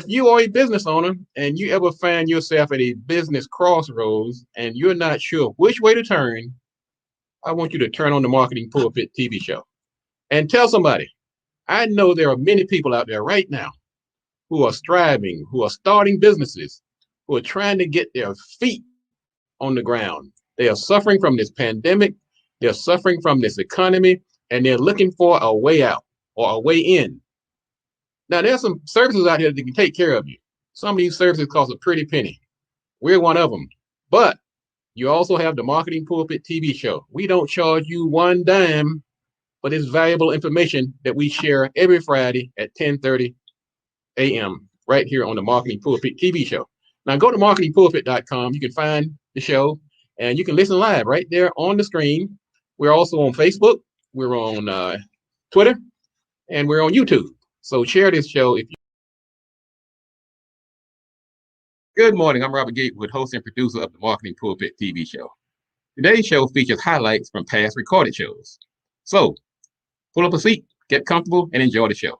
you are a business owner and you ever find yourself at a business crossroads and you're not sure which way to turn, I want you to turn on the Marketing Pulpit TV show and tell somebody. I know there are many people out there right now who are striving, who are starting businesses, who are trying to get their feet on the ground. They are suffering from this pandemic. They're suffering from this economy, and they're looking for a way out or a way in. Now, there's some services out here that can take care of you. Some of these services cost a pretty penny. We're one of them. But you also have the Marketing Pulpit TV show. We don't charge you one dime, but it's valuable information that we share every Friday at 10:30 a.m. right here on the Marketing Pulpit TV show. Now go to marketingpulpit.com. You can find the show and you can listen live right there on the screen. We're also on Facebook. We're on Twitter, and we're on YouTube. So share this show if you. Good morning. I'm Robert Gatewood, host and producer of the Marketing Pulpit TV show. Today's show features highlights from past recorded shows. So pull up a seat, get comfortable, and enjoy the show.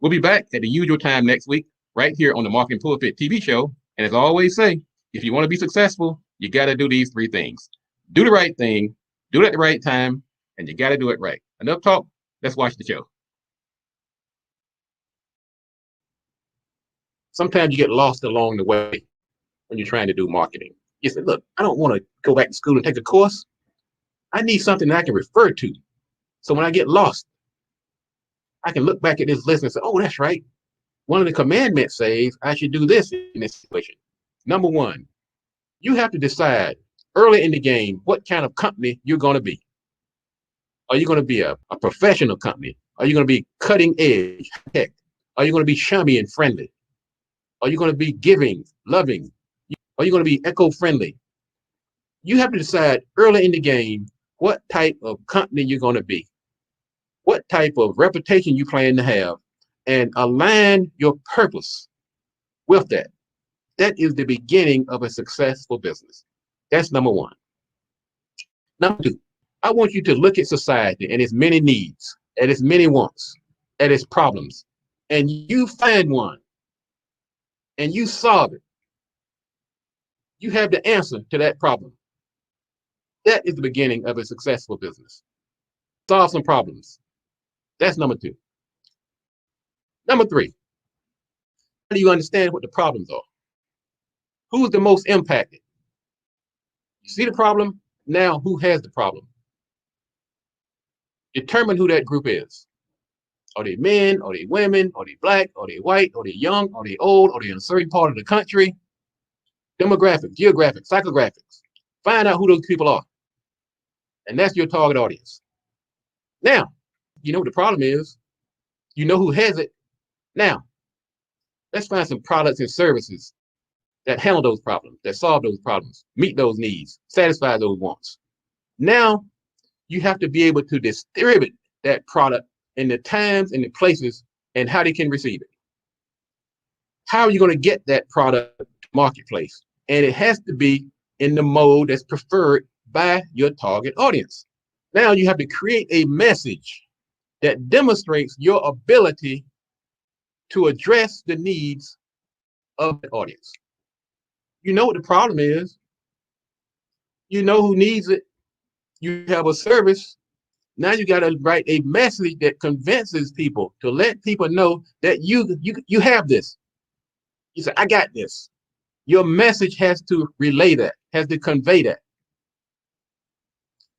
We'll be back at the usual time next week, right here on the Marketing Pulpit TV show. And as I always say, if you want to be successful, you got to do these three things. Do the right thing, do it at the right time, and you got to do it right. Enough talk, let's watch the show. Sometimes you get lost along the way when you're trying to do marketing. You say, look, I don't want to go back to school and take a course. I need something that I can refer to. So when I get lost, I can look back at this list and say, oh, that's right. One of the commandments says I should do this in this situation. Number one, you have to decide early in the game what kind of company you're going to be. Are you going to be a professional company? Are you going to be cutting edge tech? Are you going to be chummy and friendly? Are you going to be giving, loving? Are you going to be eco-friendly? You have to decide early in the game what type of company you're going to be, what type of reputation you plan to have, and align your purpose with that. That is the beginning of a successful business. That's number one. Number two, I want you to look at society and its many needs, at its many wants, at its problems, and you find one and you solve it. You have the answer to that problem. That is the beginning of a successful business. Solve some problems. That's number two. Number three, how do you understand what the problems are? Who's the most impacted? You see the problem? Now, who has the problem? Determine who that group is. Are they men? Are they women? Are they black? Are they white? Are they young? Are they old? Are they in a certain part of the country? Demographics, geographics, psychographics. Find out who those people are. And that's your target audience. Now, you know what the problem is. You know who has it. Now, let's find some products and services that handle those problems, that solve those problems, meet those needs, satisfy those wants. Now, you have to be able to distribute that product in the times and the places and how they can receive it. How are you going to get that product to marketplace? And it has to be in the mode that's preferred by your target audience. Now you have to create a message that demonstrates your ability to address the needs of the audience. You know what the problem is. You know who needs it. You have a service. Now you got to write a message that convinces people, to let people know that you have this. You say, I got this. Your message has to relay that, has to convey that.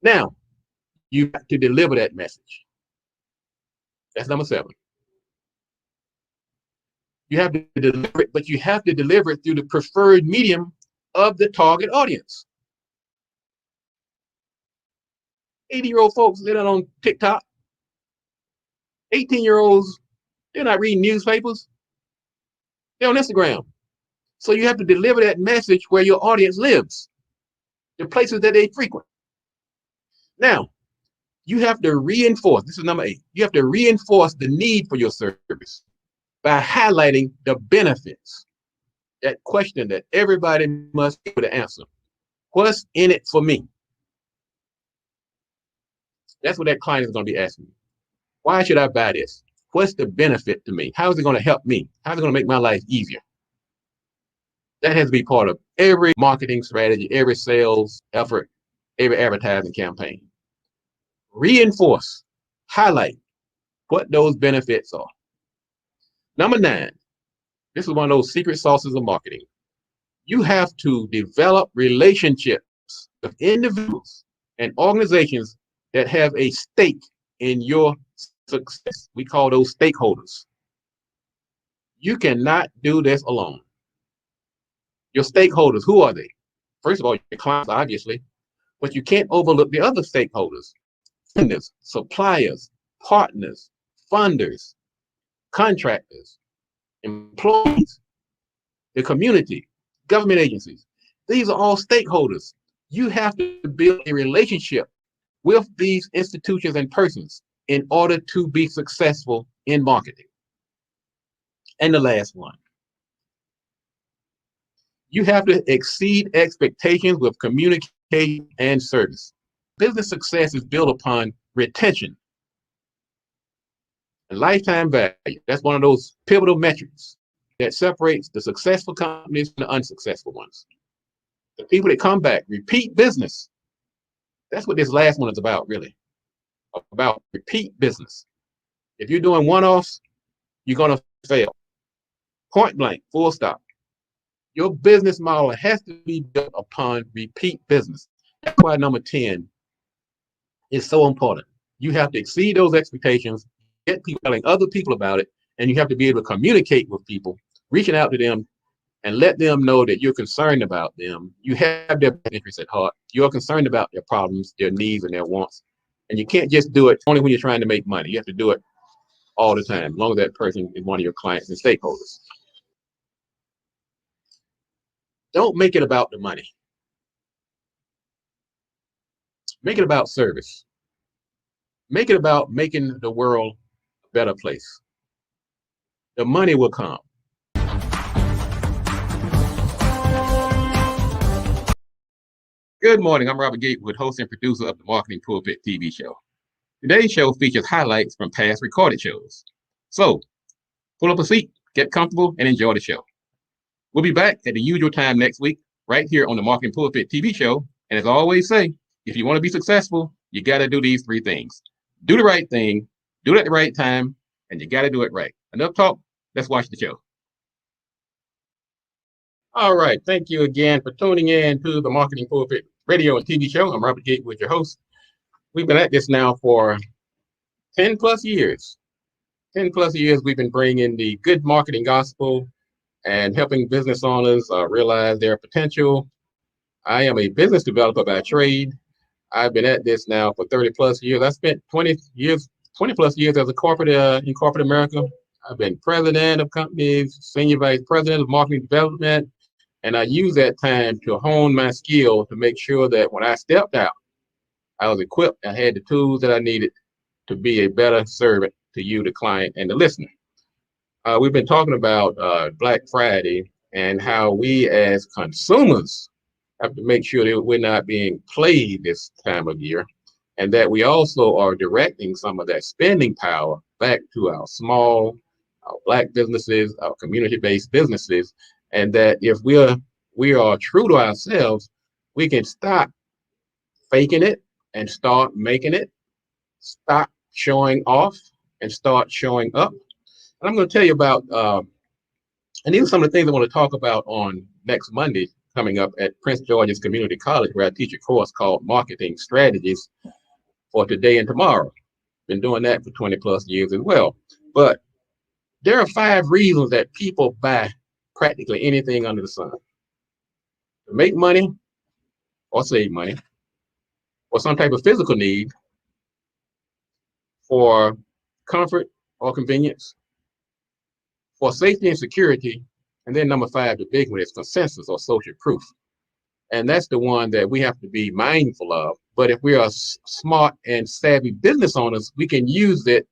Now, you have to deliver that message. That's number 7. You have to deliver it, but you have to deliver it through the preferred medium of the target audience. 80-year-old folks, they're not on TikTok. 18-year-olds, they're not reading newspapers. They're on Instagram. So you have to deliver that message where your audience lives, the places that they frequent. Now, you have to reinforce, this is number 8, you have to reinforce the need for your service by highlighting the benefits. That question that everybody must be able to answer. What's in it for me? That's what that client is going to be asking you. Why should I buy this? What's the benefit to me? How is it going to help me? How is it going to make my life easier? That has to be part of every marketing strategy, every sales effort, every advertising campaign. Reinforce, highlight what those benefits are. Number 9, this is one of those secret sauces of marketing. You have to develop relationships with individuals and organizations that have a stake in your success. We call those stakeholders. You cannot do this alone. Your stakeholders, who are they? First of all, your clients, obviously, but you can't overlook the other stakeholders: vendors, suppliers, partners, funders, contractors, employees, the community, government agencies. These are all stakeholders. You have to build a relationship with these institutions and persons in order to be successful in marketing. And the last one, you have to exceed expectations with communication and service. Business success is built upon retention and lifetime value. That's one of those pivotal metrics that separates the successful companies from the unsuccessful ones. The people that come back, repeat business. That's what this last one is about, really. About repeat business. If you're doing one-offs, you're going to fail. Point blank, full stop. Your business model has to be built upon repeat business. That's why number 10 is so important. You have to exceed those expectations, get people telling other people about it, and you have to be able to communicate with people, reaching out to them and let them know that you're concerned about them. You have their best interests at heart. You're concerned about their problems, their needs, and their wants. And you can't just do it only when you're trying to make money. You have to do it all the time, as long as that person is one of your clients and stakeholders. Don't make it about the money. Make it about service. Make it about making the world a better place. The money will come. Good morning. I'm Robert Gatewood, host and producer of the Marketing Pulpit TV show. Today's show features highlights from past recorded shows. So, pull up a seat, get comfortable, and enjoy the show. We'll be back at the usual time next week, right here on the Marketing Pulpit TV show. And as I always say, if you want to be successful, you got to do these 3 things. Do the right thing, do it at the right time, and you got to do it right. Enough talk, let's watch the show. All right, thank you again for tuning in to the Marketing Pulpit radio and TV show. I'm Robert Gatewood, your host. We've been at this now for 10 plus years. 10 plus years we've been bringing the good marketing gospel and helping business owners realize their potential. I am a business developer by trade. I've been at this now for 30 plus years. I spent 20 plus years as a corporate in corporate America. I've been president of companies, senior vice president of marketing development, and I use that time to hone my skill to make sure that when I stepped out, I was equipped. I had the tools that I needed to be a better servant to you, the client, and the listener. We've been talking about Black Friday and how we as consumers have to make sure that we're not being played this time of year, and that we also are directing some of that spending power back to our small, our Black businesses, our community-based businesses, and that if we are true to ourselves, we can stop faking it and start making it, stop showing off and start showing up. And I'm going to tell you about, and these are some of the things I want to talk about on next Monday coming up at Prince George's Community College, where I teach a course called Marketing Strategies for Today and Tomorrow. Been doing that for 20 plus years as well. But there are 5 reasons that people buy practically anything under the sun: to make money or save money, or some type of physical need, for comfort or convenience, for safety and security, and then number 5, the big one, is consensus or social proof. And that's the one that we have to be mindful of. But if we are smart and savvy business owners, we can use it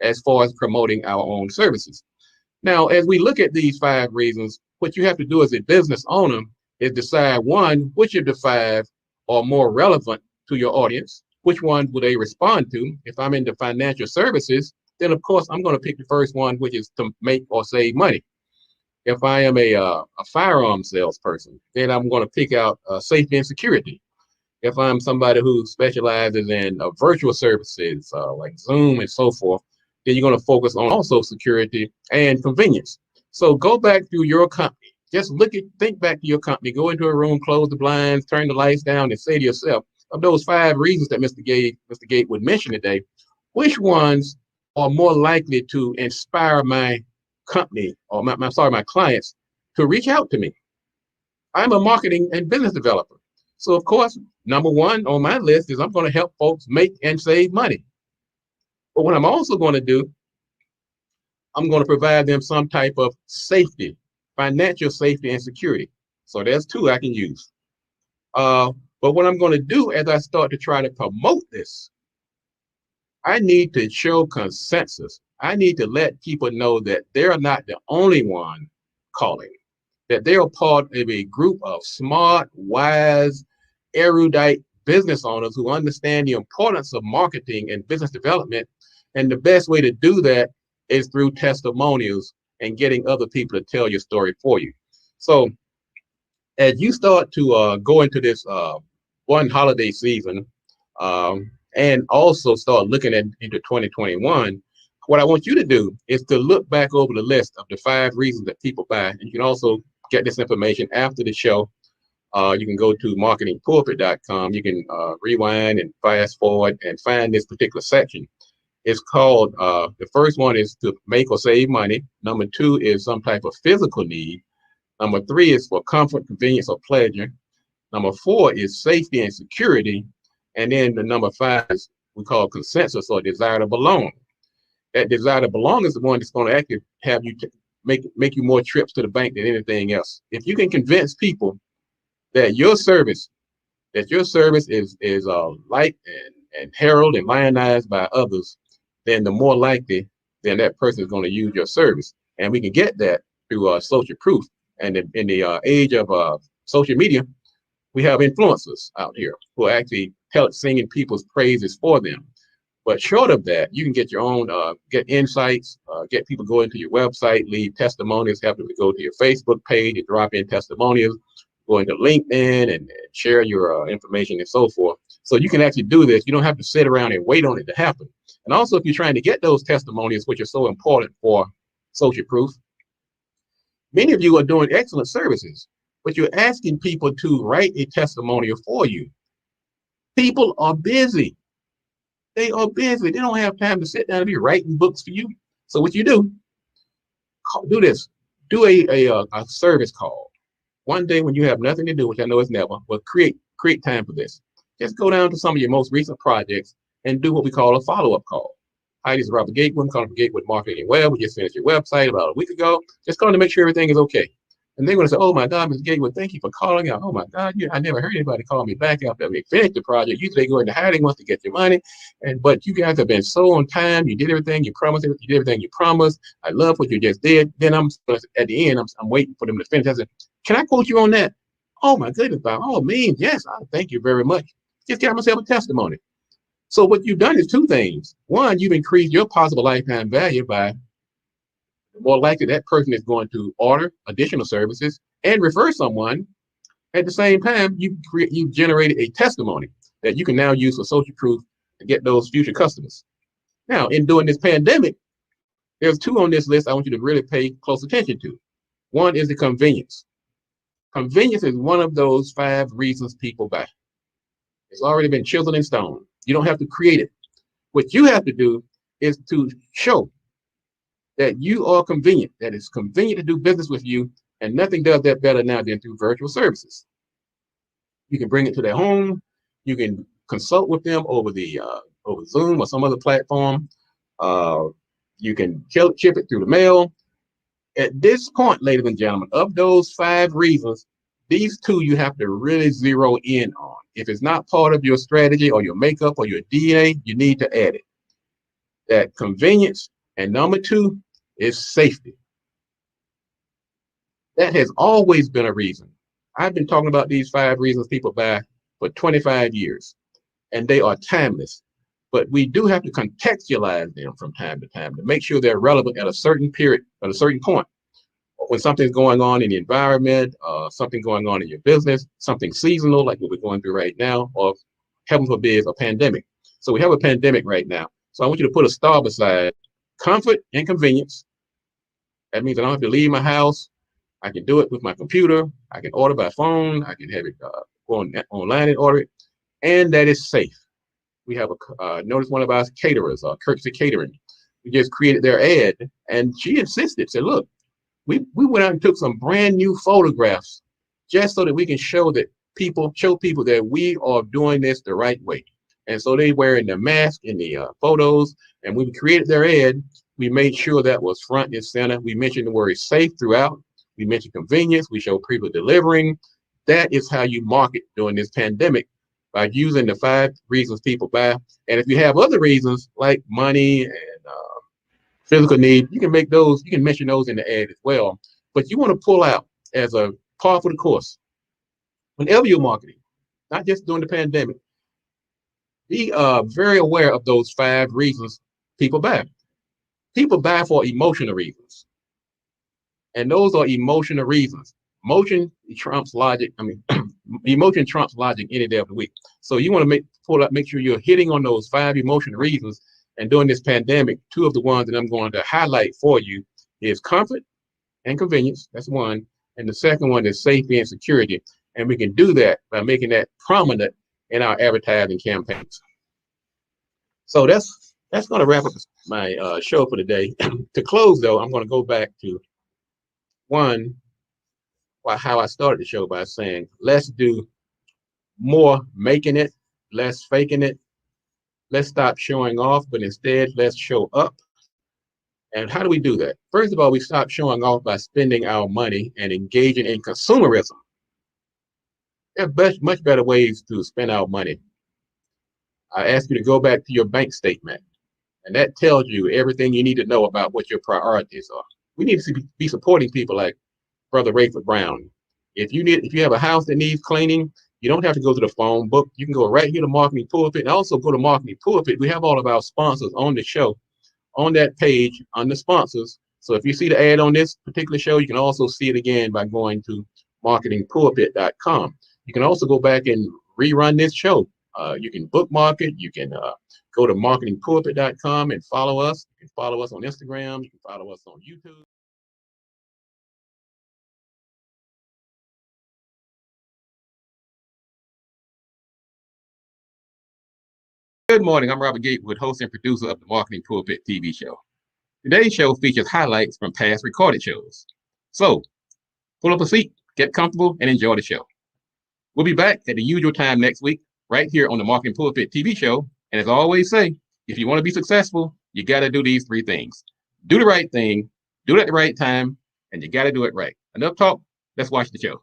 as far as promoting our own services. Now, as we look at these 5 reasons, what you have to do as a business owner is decide, one, which of the 5 are more relevant to your audience, which one will they respond to. If I'm into financial services, then of course I'm going to pick the first one, which is to make or save money. If I am a firearm salesperson, then I'm going to pick out safety and security. If I'm somebody who specializes in virtual services like Zoom and so forth, then you're going to focus on also security and convenience. So go back to your company. Just think back to your company. Go into a room, close the blinds, turn the lights down, and say to yourself, of those 5 reasons that Mr. Gatewood mentioned today, which ones are more likely to inspire my company or my clients to reach out to me? I'm a marketing and business developer. So of course, number 1 on my list is I'm going to help folks make and save money. But what I'm also going to do, I'm going to provide them some type of safety, financial safety and security. So there's 2 I can use. But what I'm going to do as I start to try to promote this, I need to show consensus. I need to let people know that they're not the only one calling, that they're part of a group of smart, wise, erudite business owners who understand the importance of marketing and business development. And the best way to do that is through testimonials and getting other people to tell your story for you. So as you start to go into this one holiday season, and also start looking into 2021, what I want you to do is to look back over the list of the 5 reasons that people buy. And you can also get this information after the show. You can go to marketingpulpit.com. You can rewind and fast forward and find this particular section. It's called, the first one is to make or save money. Number 2 is some type of physical need. Number 3 is for comfort, convenience, or pleasure. Number 4 is safety and security. And then the number 5 is we call consensus or desire to belong. That desire to belong is the one that's going to actually have you make you more trips to the bank than anything else. If you can convince people that your service is liked and heralded and lionized by others, then the more likely then that person is going to use your service. And we can get that through social proof. And in the age of social media, we have influencers out here who are actually singing people's praises for them. But short of that, you can get your own, get insights, get people go into your website, leave testimonials, have them to go to your Facebook page and drop in testimonials, go into LinkedIn and share your information and so forth. So you can actually do this. You don't have to sit around and wait on it to happen. And also, if you're trying to get those testimonials, which are so important for social proof, many of you are doing excellent services, but you're asking people to write a testimonial for you. People are busy. They are busy. They don't have time to sit down and be writing books for you. So what you do this. Do a service call. One day when you have nothing to do, which I know is never, but create time for this. Just go down to some of your most recent projects and do what we call a follow-up call. Hi, this is Robert Gatewood. I'm calling from Gatewood Marketing and Web. We just finished your website about a week ago. Just calling to make sure everything is okay. And they're going to say, oh my God, Mr. Gatewood, thank you for calling out. Oh my God, I never heard anybody call me back after we finished the project. Usually they go into hiding once to get your money. But you guys have been so on time. You did everything you promised. You did everything you promised. I love what you just did. Then at the end, I'm waiting for them to finish. I said, can I quote you on that? Oh my goodness, by all means, yes, thank you very much. Just got myself a testimony. So what you've done is 2 things. One, you've increased your possible lifetime value by more likely that person is going to order additional services and refer someone. At the same time, you've generated a testimony that you can now use for social proof to get those future customers. Now, in doing this pandemic, there's 2 on this list I want you to really pay close attention to. One is the convenience. Convenience is one of those 5 reasons people buy. It's already been chiseled in stone. You don't have to create it. What you have to do is to show that you are convenient, that it's convenient to do business with you, and nothing does that better now than through virtual services. You can bring it to their home. You can consult with them over Zoom or some other platform. You can ship it through the mail. At this point, ladies and gentlemen, of those 5 reasons, these 2 you have to really zero in on. If it's not part of your strategy or your makeup or your DNA, you need to add it. That convenience, and number 2 is safety. That has always been a reason. I've been talking about these 5 reasons people buy for 25 years, and they are timeless. but we do have to contextualize them from time to time to make sure they're relevant at a certain period, at a certain point. When something's going on in the environment, something going on in your business, something seasonal like what we're going through right now, or heaven forbid, a pandemic. So we have a pandemic right now. So I want you to put a star beside comfort and convenience. That means I don't have to leave my house. I can do it with my computer. I can order by phone. I can have it go online and order it. And that is safe. We have notice one of our caterers, Courtesy Catering. We just created their ad, and she insisted, said, look, we went out and took some brand new photographs just so that we can show people that we are doing this the right way. And so they wearing the mask in the photos, and when we created their ad, we made sure that was front and center. We mentioned the word safe throughout. We mentioned convenience. We show people delivering. That is how you market during this pandemic, by using the 5 reasons people buy. And if you have other reasons like money and physical need, you can mention those in the ad as well. But you want to pull out as a part of the course, whenever you're marketing, not just during the pandemic, be very aware of those 5 reasons people buy. People buy for emotional reasons. And those are emotional reasons. Emotion trumps logic. Emotion trumps logic any day of the week. So you want to make sure you're hitting on those 5 emotional reasons. And during this pandemic, 2 of the ones that I'm going to highlight for you is comfort and convenience. That's one. And the second one is safety and security. And we can do that by making that prominent in our advertising campaigns. So that's going to wrap up my show for today. To close, though, I'm going to go back to how I started the show by saying, let's do more making it, less faking it. Let's stop showing off, but instead let's show up. And how do we do that? First of all, we stop showing off by spending our money and engaging in consumerism. There are much better ways to spend our money. I ask you to go back to your bank statement, and that tells you everything you need to know about what your priorities are. We need to be supporting people like Brother Rayford Brown. If you have a house that needs cleaning, you don't have to go to the phone book. You can go right here to Marketing Pulpit, and also go to Marketing Pulpit. We have all of our sponsors on the show, on that page, on the sponsors. So if you see the ad on this particular show, you can also see it again by going to marketingpulpit.com. You can also go back and rerun this show. You can bookmark it. You can go to marketingpulpit.com and follow us. You can follow us on Instagram. You can follow us on YouTube. Good morning. I'm Robert Gatewood, host and producer of the Marketing Pulpit TV show. Today's show features highlights from past recorded shows. So, pull up a seat, get comfortable, and enjoy the show. We'll be back at the usual time next week, right here on the Marketing Pulpit TV show. And as I always say, if you want to be successful, you got to do these 3 things. Do the right thing, do it at the right time, and you got to do it right. Enough talk, let's watch the show.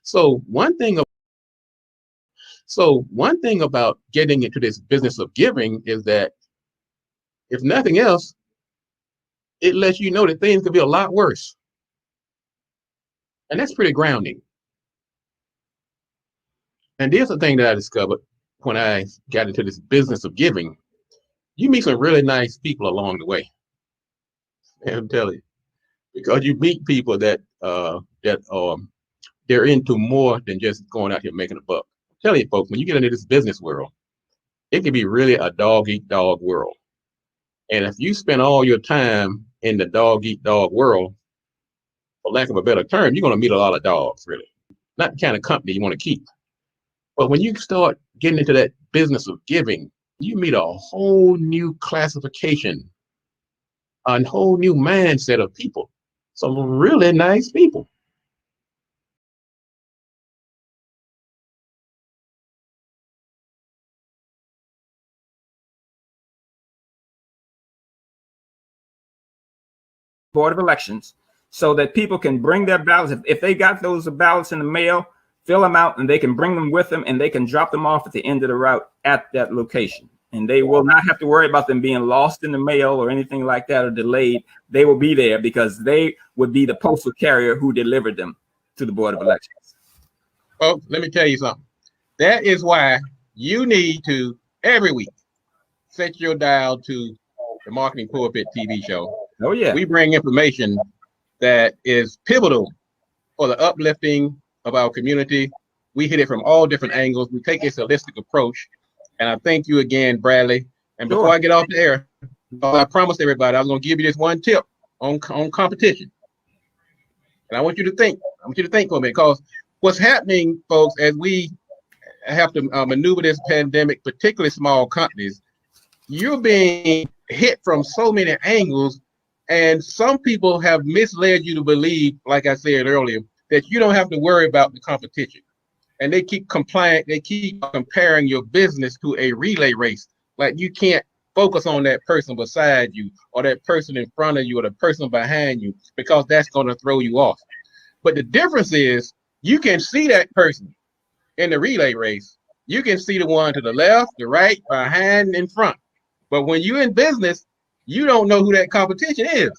So one thing about getting into this business of giving is that, if nothing else, it lets you know that things could be a lot worse. And that's pretty grounding. And there's a thing that I discovered when I got into this business of giving. You meet some really nice people along the way. And I'm telling you, because you meet people that they're into more than just going out here making a buck. I'm telling you, folks, when you get into this business world, it can be really a dog-eat-dog world. And if you spend all your time in the dog-eat-dog world, for lack of a better term, you're going to meet a lot of dogs, really. Not the kind of company you want to keep. But when you start getting into that business of giving, you meet a whole new classification, a whole new mindset of people. Some really nice people. Board of Elections so that people can bring their ballots. If they got those ballots in the mail, fill them out, and they can bring them with them, and they can drop them off at the end of the route at that location. And they will not have to worry about them being lost in the mail or anything like that or delayed. They will be there because they would be the postal carrier who delivered them to the Board of Elections. Oh, let me tell you something. That is why you need to, every week, set your dial to the Marketing Pulpit TV show. Oh, yeah. We bring information that is pivotal for the uplifting of our community. We hit it from all different angles. We take a holistic approach. And I thank you again, Bradley. And before I get off the air, I promised everybody I was going to give you this one tip on competition. And I want you to think for a minute, because what's happening, folks, as we have to maneuver this pandemic, particularly small companies, you're being hit from so many angles. And some people have misled you to believe, like I said earlier, that you don't have to worry about the competition. And they keep comparing your business to a relay race. Like you can't focus on that person beside you or that person in front of you or the person behind you, because that's going to throw you off. But the difference is you can see that person in the relay race. You can see the one to the left, the right, behind, in front. But when you're in business, you don't know who that competition is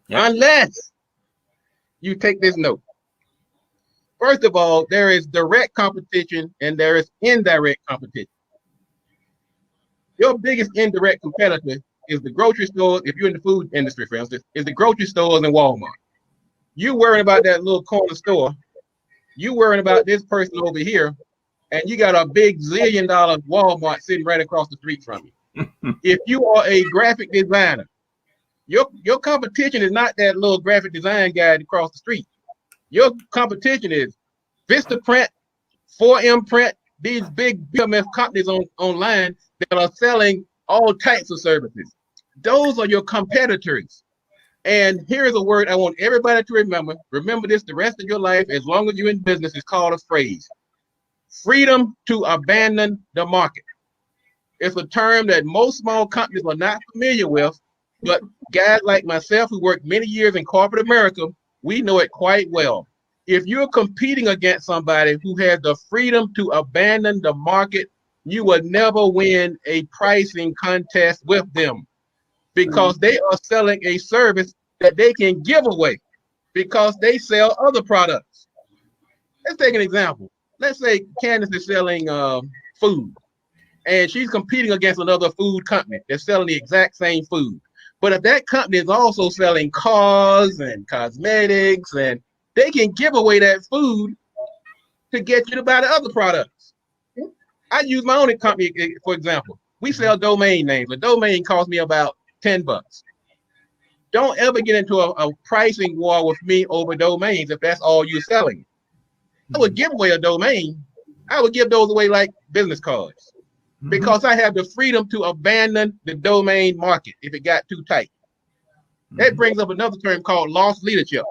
unless you take this note. First of all, there is direct competition and there is indirect competition. Your biggest indirect competitor is the grocery stores. If you're in the food industry, for instance, is the grocery stores and Walmart. You worrying about that little corner store. You worrying about this person over here, and you got a big $1 zillion Walmart sitting right across the street from you. If you are a graphic designer, your competition is not that little graphic design guy across the street. Your competition is Vista Print, 4M Print, these big BMF companies online that are selling all types of services. Those are your competitors. And here's a word I want everybody to remember. Remember this the rest of your life, as long as you're in business. It's called a phrase: freedom to abandon the market. It's a term that most small companies are not familiar with, but guys like myself who worked many years in corporate America, we know it quite well. If you're competing against somebody who has the freedom to abandon the market, you will never win a pricing contest with them, because they are selling a service that they can give away because they sell other products. Let's take an example. Let's say Candace is selling food, and she's competing against another food company that's selling the exact same food. But if that company is also selling cars and cosmetics, and they can give away that food to get you to buy the other products. I use my own company, for example. We sell domain names. A domain costs me about $10. Don't ever get into a pricing war with me over domains if that's all you're selling. I would give away a domain. I would give those away like business cards, because I have the freedom to abandon the domain market if it got too tight. That brings up another term called loss leadership.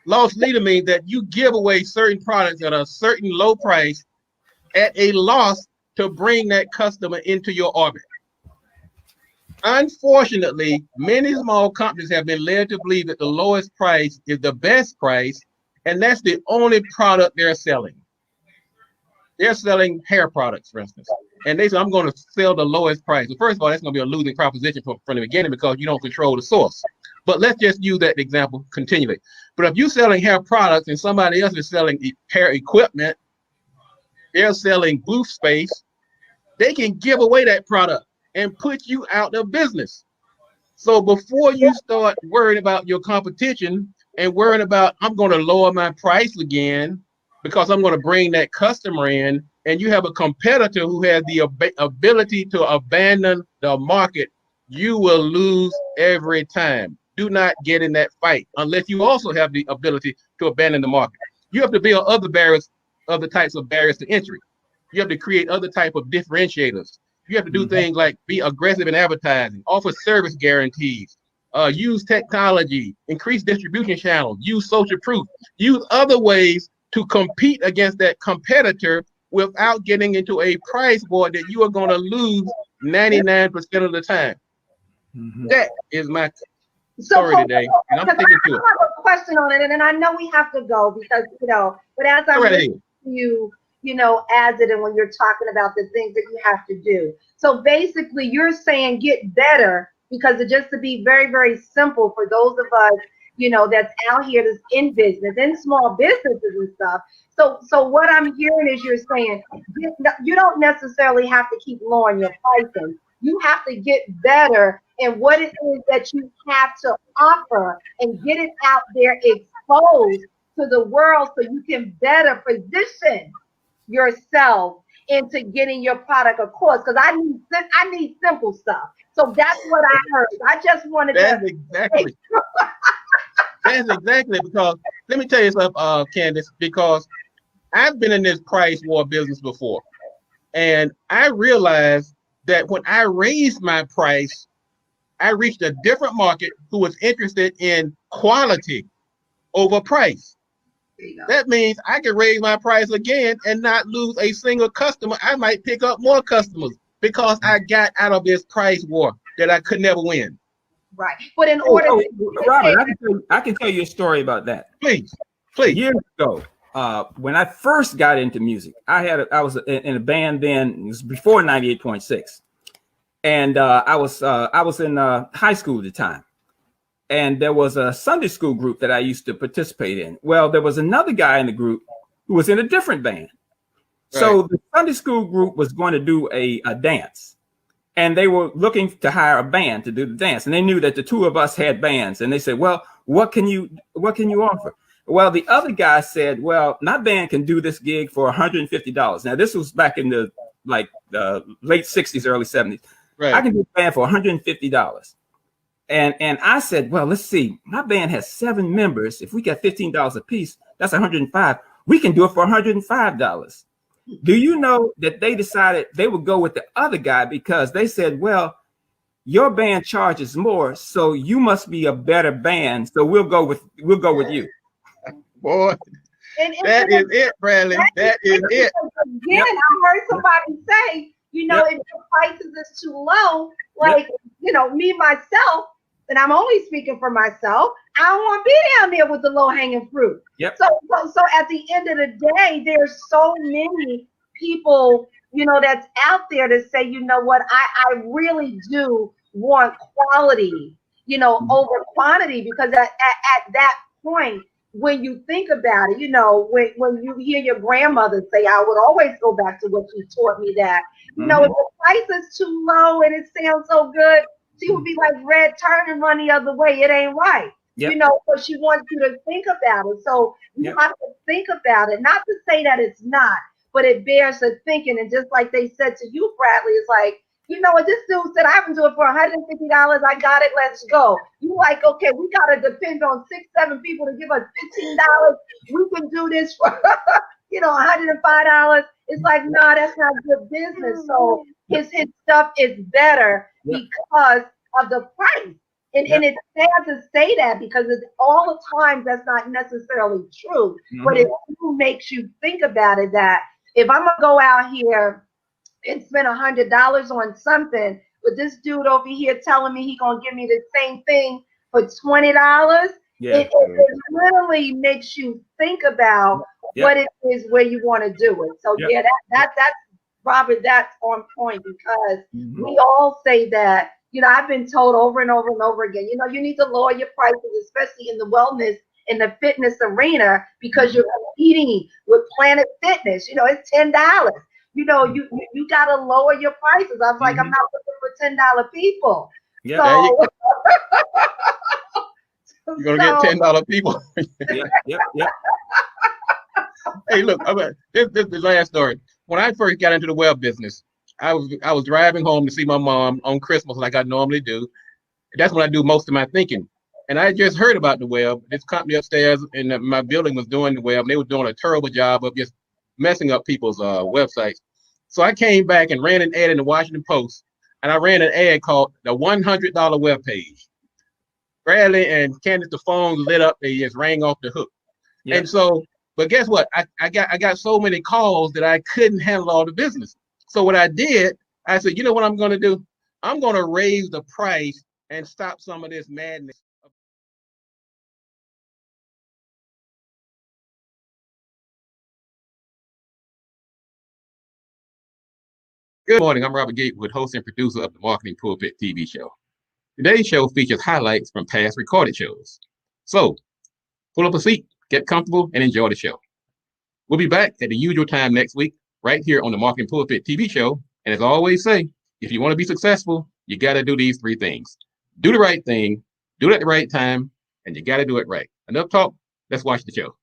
Loss leader means that you give away certain products at a certain low price at a loss to bring that customer into your orbit. Unfortunately, many small companies have been led to believe that the lowest price is the best price, and that's the only product they're selling. They're selling hair products, for instance, and they say, I'm going to sell the lowest price. Well, first of all, that's going to be a losing proposition from the beginning, because you don't control the source. But let's just use that example continually. But if you're selling hair products and somebody else is selling hair equipment, they're selling booth space, they can give away that product and put you out of business. So before you start worrying about your competition and worrying about, I'm going to lower my price again because I'm going to bring that customer in, and you have a competitor who has the ability to abandon the market, you will lose every time. Do not get in that fight unless you also have the ability to abandon the market. You have to build other barriers, other types of barriers to entry. You have to create other type of differentiators. You have to do things like be aggressive in advertising, offer service guarantees, use technology, increase distribution channels, use social proof, use other ways to compete against that competitor without getting into a price war that you are going to lose 99% of the time. That is my story today, and I'm sticking to it. I have a question on it, and I know we have to go because, but as I'm listening to you, as it, and when you're talking about the things that you have to do. So basically you're saying get better, because just to be very, very simple for those of us, that's out here that's in business, in small businesses and stuff. So what I'm hearing is you're saying you don't necessarily have to keep lowering your pricing. You have to get better in what it is that you have to offer and get it out there exposed to the world so you can better position yourself into getting your product across. Because I need simple stuff. So that's what I heard. I just wanted That's exactly. That's exactly, because let me tell you something, Candace, because I've been in this price war business before, and I realized that when I raised my price, I reached a different market who was interested in quality over price. That means I can raise my price again and not lose a single customer. I might pick up more customers because I got out of this price war that I could never win. Right. But in order Robert, I can tell you a story about that. Please. Years ago, when I first got into music, I was in a band then. It was before 98.6, and I was in high school at the time, and there was a Sunday school group that I used to participate in. Well, there was another guy in the group who was in a different band. Right. So the Sunday school group was going to do a dance, and they were looking to hire a band to do the dance, and they knew that the two of us had bands, and they said, "Well, what can you offer?" Well, the other guy said, "Well, my band can do this gig for $150. Now, this was back in the late 60s, early 70s. Right. I can do the band for $150. And I said, "Well, let's see. My band has 7 members. If we got $15 a piece, that's $105. We can do it for $105. Do you know that they decided they would go with the other guy because they said, "Well, your band charges more, so you must be a better band. So we'll go with you." Boy, that is it, Bradley. That is it. Again, I heard somebody say, if your prices is too low, like, me, myself, and I'm only speaking for myself, I don't want to be down there with the low-hanging fruit. Yep. So at the end of the day, there's so many people, that's out there to say, you know what, I really do want quality, over quantity, because at that point, when you think about it, when you hear your grandmother say, I would always go back to what she taught me, that, if the price is too low and it sounds so good, she would be like, "Red, turn and run the other way. It ain't right." Yep. So she wants you to think about it. So you have to think about it. Not to say that it's not, but it bears a thinking. And just like they said to you, Bradley, it's like, what this dude said, I can do it for $150. I got it. Let's go. You like, okay, we got to depend on 6-7 people to give us $15. We can do this for, $105. It's like, no, that's not good business. So his stuff is better because of the price. And it's sad to say that, because it's all the times that's not necessarily true. But it makes you think about it, that if I'm going to go out here and spend $100 on something, but this dude over here telling me he gonna give me the same thing for $20, it literally makes you think about what it is, where you want to do it. So that's Robert, that's on point, because we all say that. I've been told over and over and over again, you need to lower your prices, especially in the wellness, in the fitness arena, because you're competing with Planet Fitness. It's $10. You got to lower your prices. I was like, I'm not looking for $10 people. Yeah, so, you're going to get $10 people. Yep. Hey, look, this is the last story. When I first got into the web business, I was driving home to see my mom on Christmas, like I normally do. That's when I do most of my thinking. And I just heard about the web. This company upstairs in my building was doing the web. And they were doing a terrible job of just messing up people's websites. So I came back and ran an ad in the Washington Post, and I ran an ad called the $100 web page. Bradley and Candace, the phone lit up. They just rang off the hook. Yep. And so, but guess what? I got so many calls that I couldn't handle all the business. So what I did, I said, you know what I'm going to do? I'm going to raise the price and stop some of this madness. Good morning. I'm Robert Gatewood, host and producer of the Marketing Pulpit TV show. Today's show features highlights from past recorded shows. So, pull up a seat, get comfortable, and enjoy the show. We'll be back at the usual time next week, right here on the Marketing Pulpit TV show. And as I always say, if you want to be successful, you got to do these three things. Do the right thing, do it at the right time, and you got to do it right. Enough talk, let's watch the show.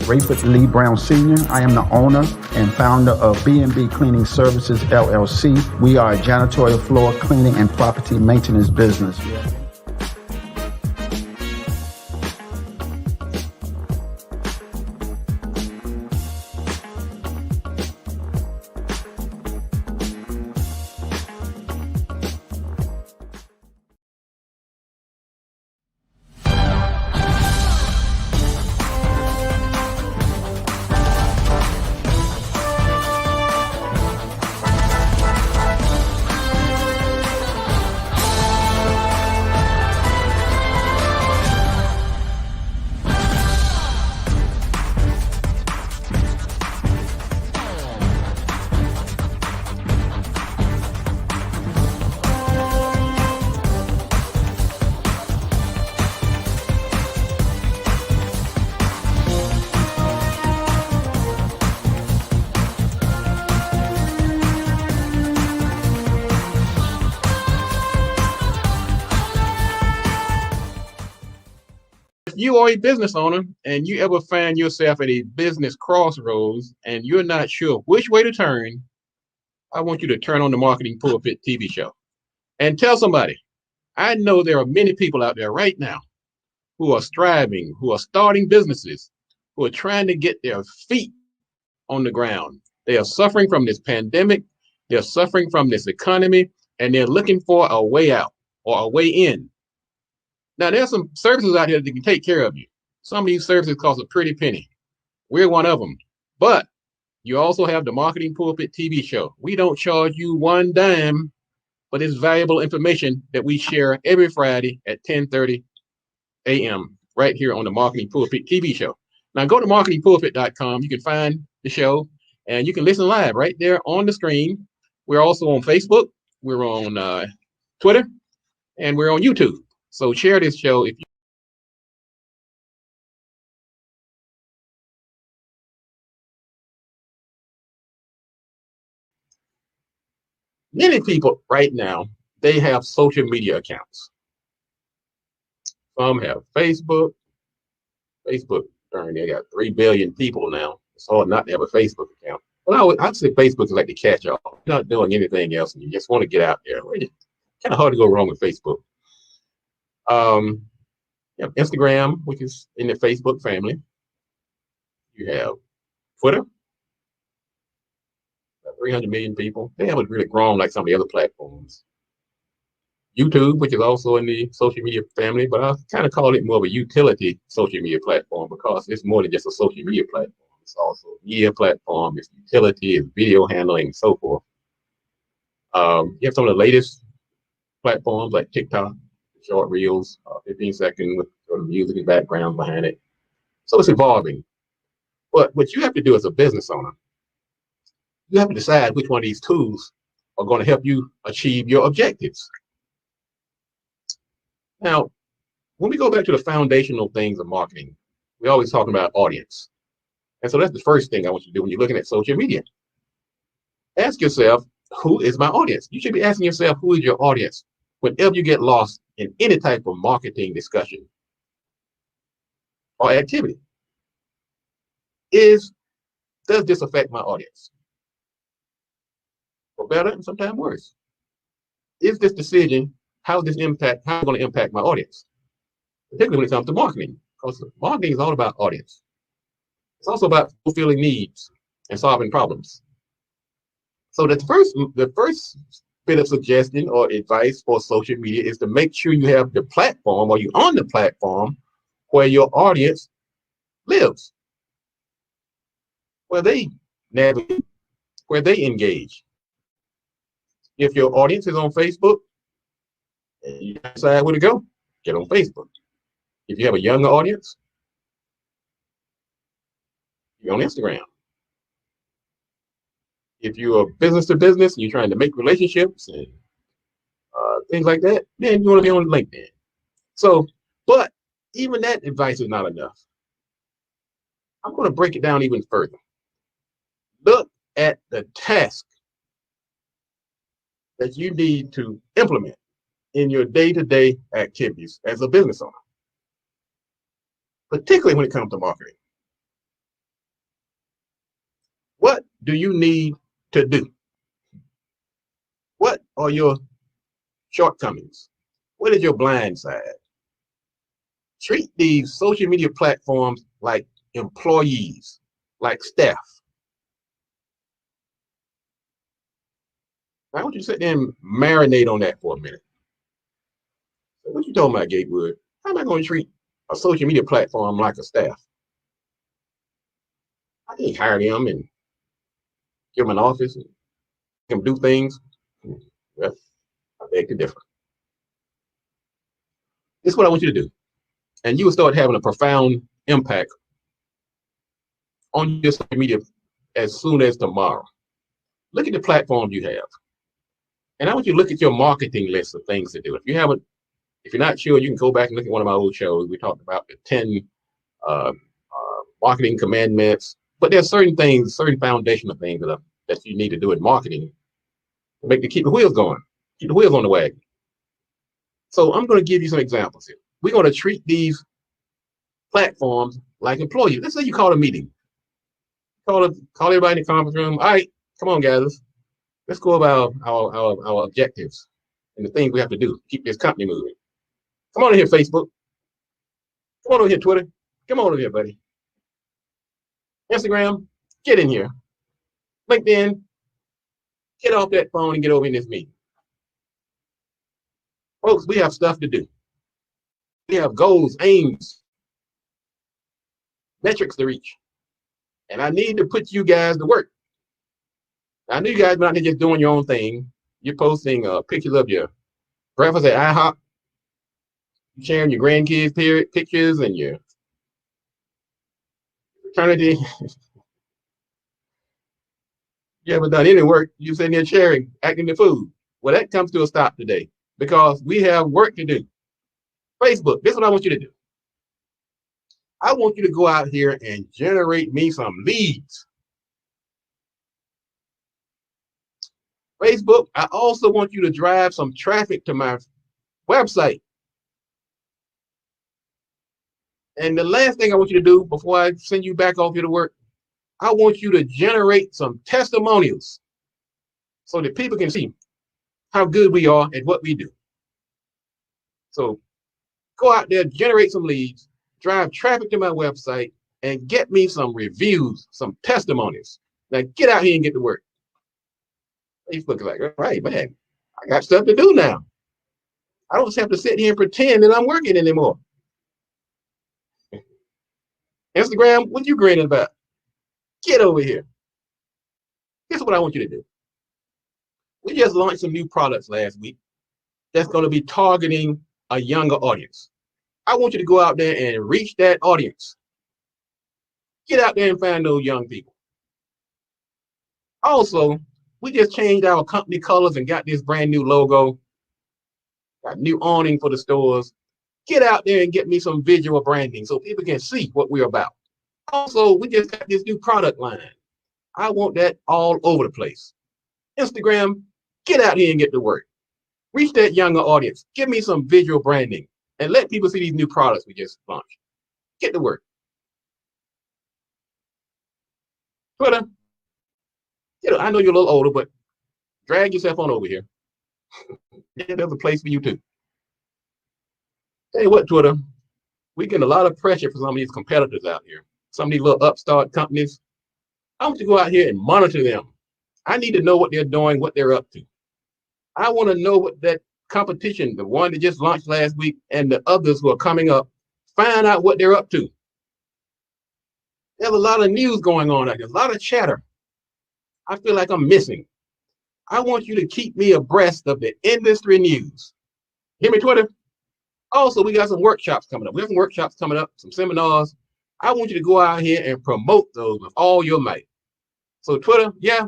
Rayford Lee Brown Sr. I am the owner and founder of B&B Cleaning Services, LLC. We are a janitorial floor cleaning and property maintenance business. You are a business owner and you ever find yourself at a business crossroads and you're not sure which way to turn, I want you to turn on the Marketing Pulpit TV show and tell somebody. I know there are many people out there right now who are striving, who are starting businesses, who are trying to get their feet on the ground. They are suffering from this pandemic. They're suffering from this economy, and they're looking for a way out or a way in. Now, there's some services out here that can take care of you. Some of these services cost a pretty penny. We're one of them. But you also have the Marketing Pulpit TV show. We don't charge you one dime, but it's valuable information that we share every Friday at 10:30 a.m. right here on the Marketing Pulpit TV show. Now, go to marketingpulpit.com. You can find the show, and you can listen live right there on the screen. We're also on Facebook. We're on Twitter, and we're on YouTube. So share this show if you. Many people right now, they have social media accounts. Some have Facebook. They got 3 billion people now. It's hard not to have a Facebook account. But I'd say Facebook is like the catch-all. You're not doing anything else, and you just want to get out there. It's kind of hard to go wrong with Facebook. You have Instagram, which is in the Facebook family. You have Twitter, 300 million people. They haven't really grown like some of the other platforms. YouTube, which is also in the social media family, but I kind of call it more of a utility social media platform because it's more than just a social media platform. It's also a media platform, it's utility, it's video handling, and so forth. You have some of the latest platforms like TikTok, short reels, 15 seconds with sort of music and background behind it. So it's evolving. But what you have to do as a business owner, you have to decide which one of these tools are going to help you achieve your objectives. Now, when we go back to the foundational things of marketing, we're always talking about audience. And so that's the first thing I want you to do when you're looking at social media. Ask yourself, who is my audience? You should be asking yourself, who is your audience? Whenever you get lost in any type of marketing discussion or activity, does this affect my audience? For better and sometimes worse. Is this decision, how is it going to impact my audience? Particularly when it comes to marketing, because marketing is all about audience. It's also about fulfilling needs and solving problems. So the first bit of suggestion or advice for social media is to make sure you have the platform or you're on the platform where your audience lives, where they navigate, where they engage. If your audience is on Facebook, and you decide where to go, get on Facebook. If you have a younger audience, You're on Instagram. If you're a business to business and you're trying to make relationships and things like that, then you want to be on LinkedIn. So, but even that advice is not enough. I'm going to break it down even further. Look at the task that you need to implement in your day-to-day activities as a business owner, particularly when it comes to marketing. What do you need to do? What are your shortcomings? What is your blind side? Treat these social media platforms like employees, like staff. I want you to sit there and marinate on that for a minute. So what you talking about, Gatewood? How am I going to treat a social media platform like a staff? I can't hire them and give them an office and make them do things. Well, I beg to differ. This is what I want you to do. And you will start having a profound impact on your social media as soon as tomorrow. Look at the platforms you have. And I want you to look at your marketing list of things to do. If you're not sure, you can go back and look at one of my old shows. We talked about the 10 marketing commandments. But there's certain things, certain foundational things that you need to do in marketing to keep the wheels going, keep the wheels on the wagon. So I'm going to give you some examples here. We're going to treat these platforms like employees. Let's say you call a meeting. Call everybody in the conference room. All right, come on, guys. Let's go about our objectives and the things we have to do to keep this company moving. Come on in here, Facebook. Come on over here, Twitter. Come on over here, buddy. Instagram, get in here. LinkedIn, get off that phone and get over in this meeting. Folks, we have stuff to do. We have goals, aims, metrics to reach. And I need to put you guys to work. I know you guys are not just doing your own thing. You're posting pictures of your breakfast at IHOP, sharing your grandkids' pictures and your fraternity. You haven't done any work. You're sitting there sharing, acting the food. Well, that comes to a stop today because we have work to do. Facebook, this is what I want you to do. I want you to go out here and generate me some leads. Facebook, I also want you to drive some traffic to my website. And the last thing I want you to do before I send you back off here to work, I want you to generate some testimonials so that people can see how good we are at what we do. So go out there, generate some leads, drive traffic to my website, and get me some reviews, some testimonies. Now get out here and get to work. Facebook is like, all right, man, I got stuff to do now. I don't just have to sit here and pretend that I'm working anymore. Instagram, what you grinning about? Get over here. Here's what I want you to do. We just launched some new products last week that's going to be targeting a younger audience. I want you to go out there and reach that audience. Get out there and find those young people. Also, we just changed our company colors and got this brand new logo, got new awning for the stores. Get out there and get me some visual branding so people can see what we're about. Also, we just got this new product line. I want that all over the place. Instagram, get out here and get to work. Reach that younger audience. Give me some visual branding and let people see these new products we just launched. Get to work. Twitter, I know you're a little older, but drag yourself on over here. Yeah, there's a place for you too. Tell you what, Twitter, we get a lot of pressure from some of these competitors out here. Some of these little upstart companies. I want you to go out here and monitor them. I need to know what they're doing, what they're up to. I want to know what that competition, the one that just launched last week, and the others who are coming up, find out what they're up to. There's a lot of news going on out there, a lot of chatter. I feel like I'm missing. I want you to keep me abreast of the industry news. Hear me, Twitter? Also, we got some workshops coming up. We have some workshops coming up, some seminars. I want you to go out here and promote those with all your might. So Twitter, yeah,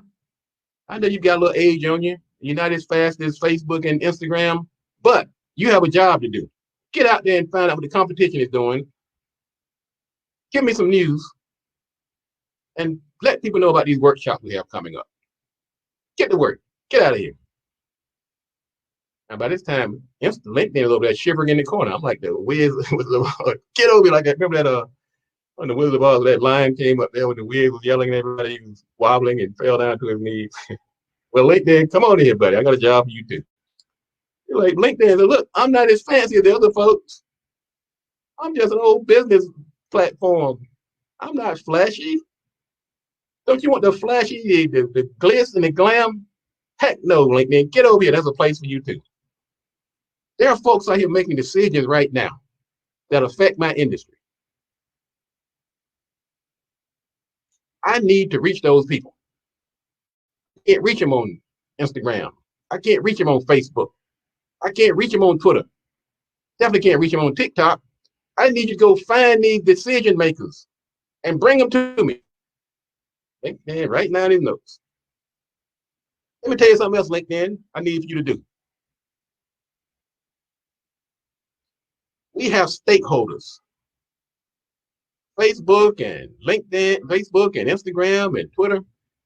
I know you got a little age on you. You're not as fast as Facebook and Instagram, but you have a job to do. Get out there and find out what the competition is doing. Give me some news and let people know about these workshops we have coming up. Get to work. Get out of here. And by this time, LinkedIn is over there shivering in the corner. I'm like the Wiz with the get over here. Like I remember that on the Wizard of Oz, that lion came up there when the Wiz was yelling and everybody he was wobbling and fell down to his knees. Well, LinkedIn, come on in here, buddy. I got a job for you too. You're like LinkedIn, look, I'm not as fancy as the other folks. I'm just an old business platform. I'm not flashy. Don't you want the flashy, the glitz and the glam? Heck no, LinkedIn. Get over here. There's a place for you too. There are folks out here making decisions right now that affect my industry. I need to reach those people. I can't reach them on Instagram. I can't reach them on Facebook. I can't reach them on Twitter. Definitely can't reach them on TikTok. I need you to go find these decision makers and bring them to me. LinkedIn, right now in these notes. Let me tell you something else, LinkedIn, I need you to do. We have stakeholders. Facebook and LinkedIn, Facebook and Instagram and Twitter,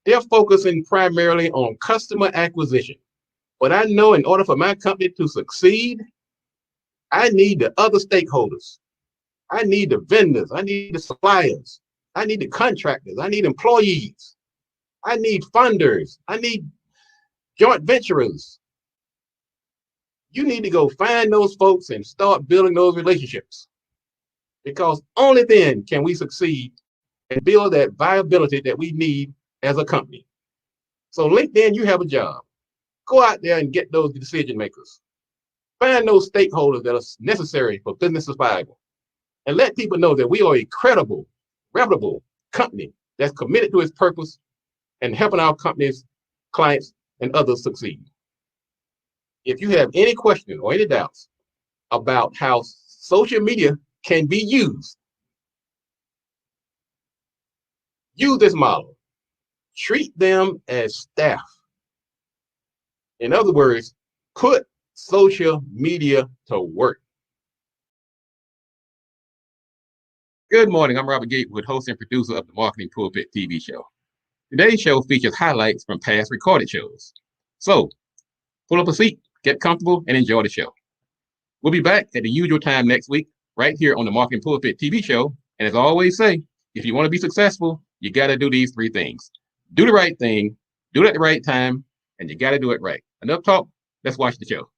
they're focusing primarily on customer acquisition. But I know in order for my company to succeed, I need the other stakeholders. I need the vendors. I need the suppliers. I need the contractors. I need employees. I need funders. I need joint venturers. You need to go find those folks and start building those relationships, because only then can we succeed and build that viability that we need as a company. So LinkedIn, you have a job. Go out there and get those decision makers. Find those stakeholders that are necessary for business survival, and let people know that we are a credible, reputable company that's committed to its purpose and helping our companies, clients, and others succeed. If you have any questions or any doubts about how social media can be used, use this model. Treat them as staff. In other words, put social media to work. Good morning, I'm Robert Gatewood, host and producer of the Marketing Pulpit TV show. Today's show features highlights from past recorded shows. So, pull up a seat, get comfortable, and enjoy the show. We'll be back at the usual time next week, right here on the Marketing Pulpit TV show. And as I always say, if you want to be successful, you got to do these three things. Do the right thing, do it at the right time, and you got to do it right. Enough talk, let's watch the show.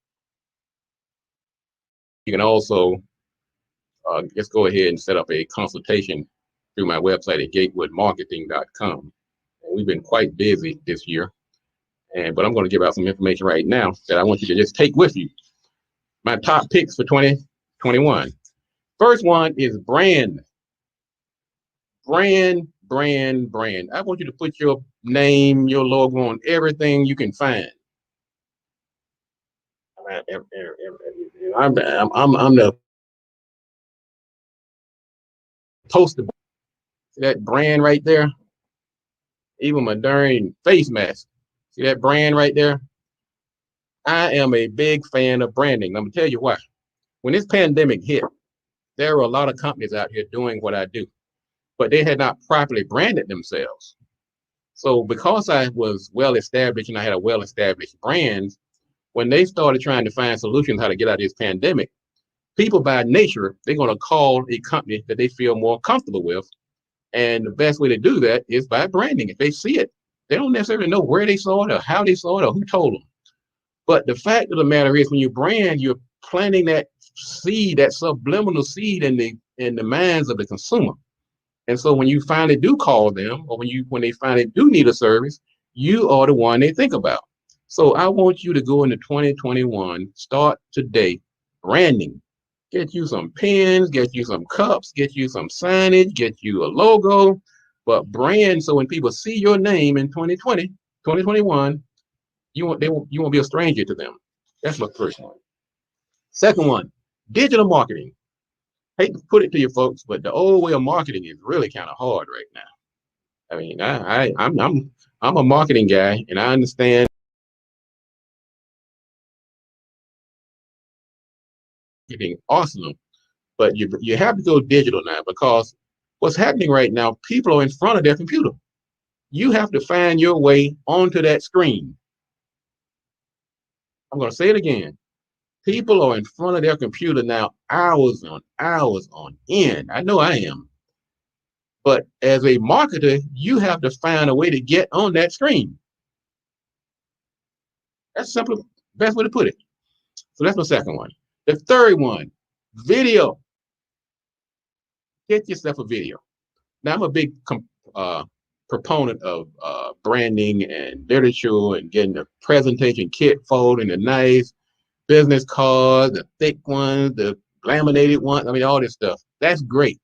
You can also just go ahead and set up a consultation through my website at gatewoodmarketing.com. And we've been quite busy this year, but I'm going to give out some information right now that I want you to just take with you. My top picks for 2021. First one is brand. Brand. I want you to put your name, your logo on everything you can find. I'm the poster. See that brand right there? Even my darn face mask. See that brand right there? I am a big fan of branding. I'm gonna tell you why. When this pandemic hit, there were a lot of companies out here doing what I do, but they had not properly branded themselves. So because I was well established and I had a well established brand, when they started trying to find solutions how to get out of this pandemic, people by nature, they're going to call a company that they feel more comfortable with. And the best way to do that is by branding. If they see it, they don't necessarily know where they saw it or how they saw it or who told them. But the fact of the matter is, when you brand, you're planting that seed, that subliminal seed in the minds of the consumer. And so when you finally do call them, or when they finally do need a service, you are the one they think about. So I want you to go into 2021, start today, branding. Get you some pens, get you some cups, get you some signage, get you a logo, but brand so when people see your name in 2020, 2021, you won't be a stranger to them. That's my first one. Second one, digital marketing. hate to put it to you folks, but the old way of marketing is really kind of hard right now. I mean, I'm a marketing guy, and I understand marketing awesome, but you have to go digital now, because what's happening right now, people are in front of their computer. You have to find your way onto that screen. I'm going to say it again. People are in front of their computer now, hours on end. I know I am. But as a marketer, you have to find a way to get on that screen. That's simple, best way to put it. So that's my second one. The third one, video. Get yourself a video. Now, I'm a big proponent of branding and literature and getting the presentation kit fold and the nice business cards, the thick ones, the laminated ones. I mean, all this stuff. That's great.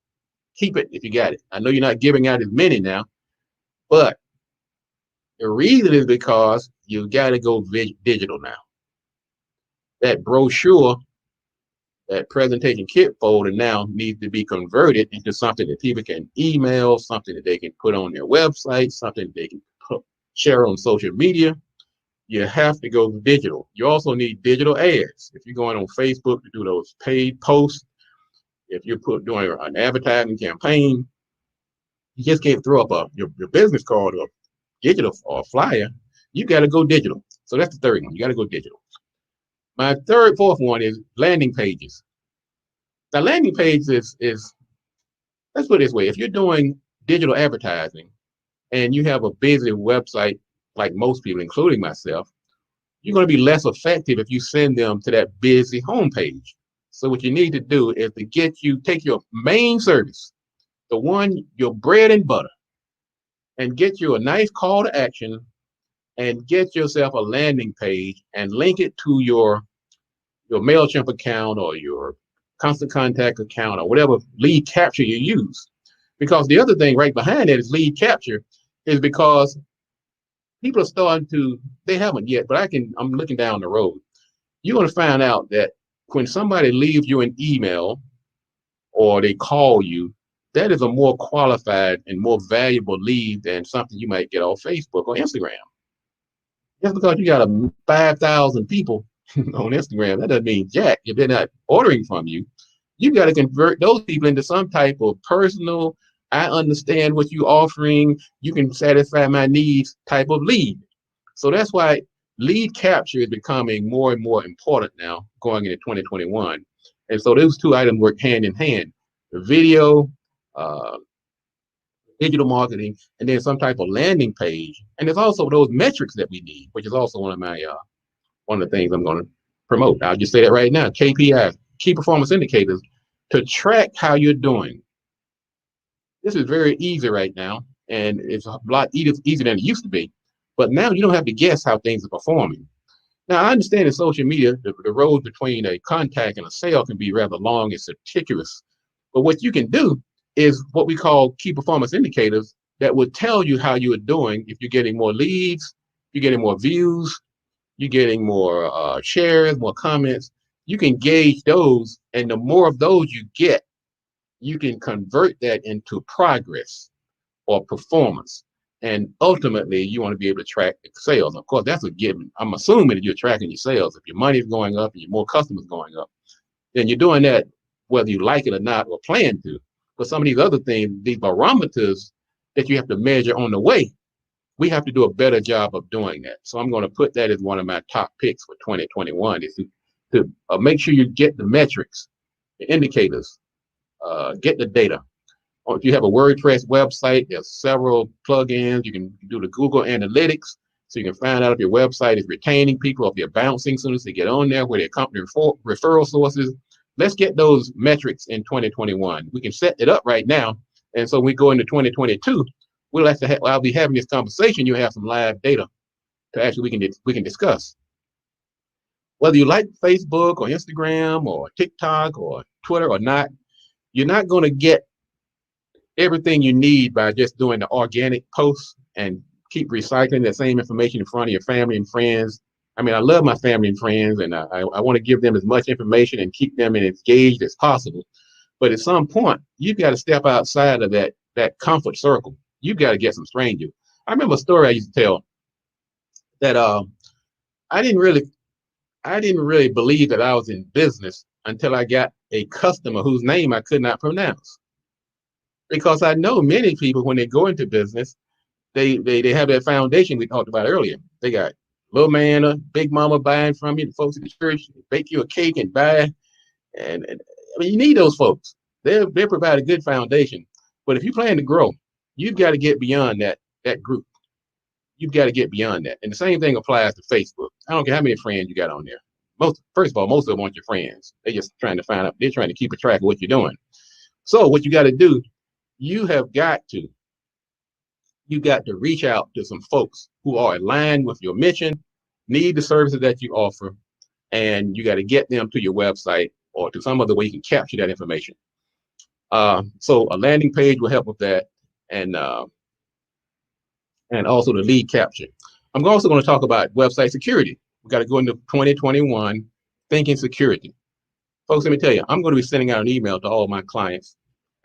Keep it if you got it. I know you're not giving out as many now, but the reason is because you got to go digital now. That brochure, that presentation kit folder now needs to be converted into something that people can email, something that they can put on their website, something that they can share on social media. You have to go digital. You also need digital ads. If you're going on Facebook to do those paid posts, if you're doing an advertising campaign, you just can't throw up your business card or digital or flyer. You got to go digital. So that's the third one. You got to go digital. My fourth one is landing pages. Now, landing pages is let's put it this way. If you're doing digital advertising and you have a busy website, like most people, including myself, you're going to be less effective if you send them to that busy homepage. So what you need to do is to take your main service, the one, your bread and butter, and get you a nice call to action and get yourself a landing page and link it to your MailChimp account or your Constant Contact account or whatever lead capture you use. Because the other thing right behind that is lead capture, is because people are starting to, they haven't yet, but I'm looking down the road. You're going to find out that when somebody leaves you an email or they call you, that is a more qualified and more valuable lead than something you might get off Facebook or Instagram. Just because you got 5,000 people on Instagram, that doesn't mean jack. If they're not ordering from you, you got to convert those people into some type of personal, I understand what you're offering, you can satisfy my needs type of lead. So that's why lead capture is becoming more and more important now going into 2021. And so those two items work hand in hand. The video, digital marketing, and then some type of landing page. And there's also those metrics that we need, which is also one of the things I'm going to promote. I'll just say that right now. KPIs, key performance indicators, to track how you're doing. This is very easy right now, and it's a lot easier than it used to be. But now you don't have to guess how things are performing. Now, I understand in social media, the road between a contact and a sale can be rather long and arduous. But what you can do is what we call key performance indicators that will tell you how you are doing. If you're getting more leads, you're getting more views, you're getting more shares, more comments, you can gauge those. And the more of those you get, you can convert that into progress or performance. And ultimately, you want to be able to track sales. Of course, that's a given. I'm assuming that you're tracking your sales. If your money is going up and your more customers going up, then you're doing that whether you like it or not or plan to. But some of these other things, these barometers that you have to measure on the way, we have to do a better job of doing that. So I'm going to put that as one of my top picks for 2021 is to make sure you get the metrics, the indicators, get the data. Or if you have a WordPress website, there's several plugins. You can do the Google Analytics, so you can find out if your website is retaining people, if you're bouncing as soon as they get on there, where they're company referral sources. Let's get those metrics in 2021. We can set it up right now, and so we go into 2022. I'll be having this conversation. You'll have some live data to actually we can discuss. Whether you like Facebook or Instagram or TikTok or Twitter or not, you're not going to get everything you need by just doing the organic posts and keep recycling that same information in front of your family and friends. I mean, I love my family and friends, and I want to give them as much information and keep them as engaged as possible. But at some point, you've got to step outside of that comfort circle. You've got to get some strangers. I remember a story I used to tell that I didn't really believe that I was in business until I got a customer whose name I could not pronounce. Because I know many people, when they go into business, they have that foundation we talked about earlier. They got little man or big mama buying from you, the folks at the church bake you a cake and buy. And I mean, you need those folks. They provide a good foundation. But if you plan to grow, you've got to get beyond that group. You've got to get beyond that. And the same thing applies to Facebook. I don't care how many friends you got on there. First of all, most of them aren't your friends. They're just trying to find out. They're trying to keep a track of what you're doing. So what you got to do, you got to reach out to some folks who are aligned with your mission, need the services that you offer, and you got to get them to your website or to some other way you can capture that information. So a landing page will help with that, and also the lead capture. I'm also going to talk about website security. We got to go into 2021 thinking security. Folks, let me tell you, I'm going to be sending out an email to all my clients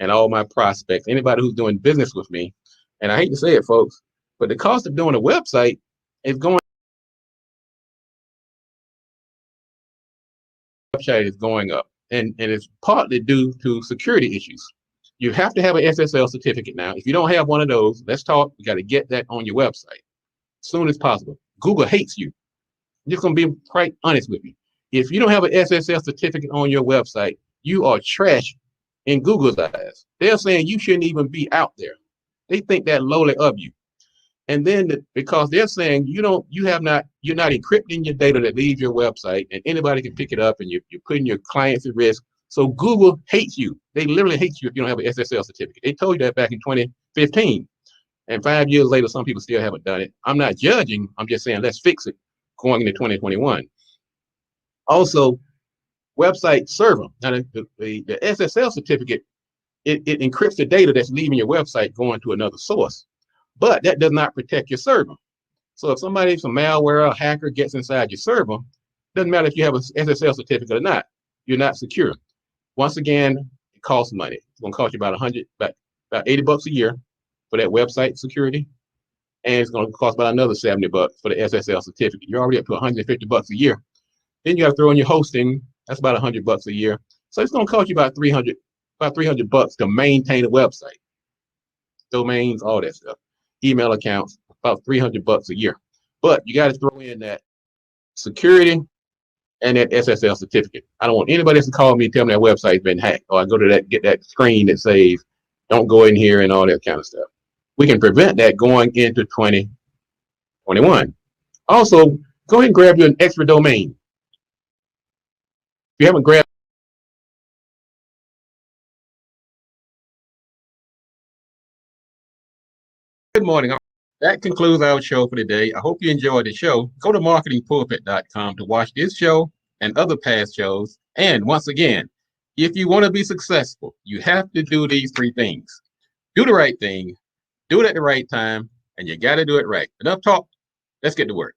and all my prospects, anybody who's doing business with me. And I hate to say it, folks, but the cost of doing a website is going up. And it's partly due to security issues. You have to have an SSL certificate now. If you don't have one of those, let's talk. You got to get that on your website as soon as possible. Google hates you. I'm just going to be quite honest with you. If you don't have an SSL certificate on your website, you are trash in Google's eyes. They're saying you shouldn't even be out there. They think that lowly of you. And then because they're saying you're not encrypting your data that leaves your website, and anybody can pick it up, and you're putting your clients at risk. So Google hates you. They literally hate you if you don't have an SSL certificate. They told you that back in 2015. And 5 years later, some people still haven't done it. I'm not judging. I'm just saying, let's fix it going into 2021. Also, website server. Now, the SSL certificate, it encrypts the data that's leaving your website going to another source. But that does not protect your server. So if some malware or hacker gets inside your server, doesn't matter if you have an SSL certificate or not, you're not secure. Once again, it costs money. It's going to cost you about $80 a year for that website security, and it's going to cost about another $70 for the SSL certificate. You're already up to $150 a year. Then you have to throw in your hosting. That's about $100 a year. So it's going to cost you about $300 to maintain a website, domains, all that stuff, email accounts, about $300 a year. But you got to throw in that security and that SSL certificate. I don't want anybody else to call me and tell me that website's been hacked, or I go to get that screen that says, don't go in here and all that kind of stuff. We can prevent that going into 2021. Also, go ahead and grab you an extra domain. If you haven't grabbed, good morning. That concludes our show for today. I hope you enjoyed the show. Go to marketingpulpit.com to watch this show and other past shows. And once again, if you want to be successful, you have to do these 3 things. Do the right thing, do it at the right time, and you got to do it right. Enough talk. Let's get to work.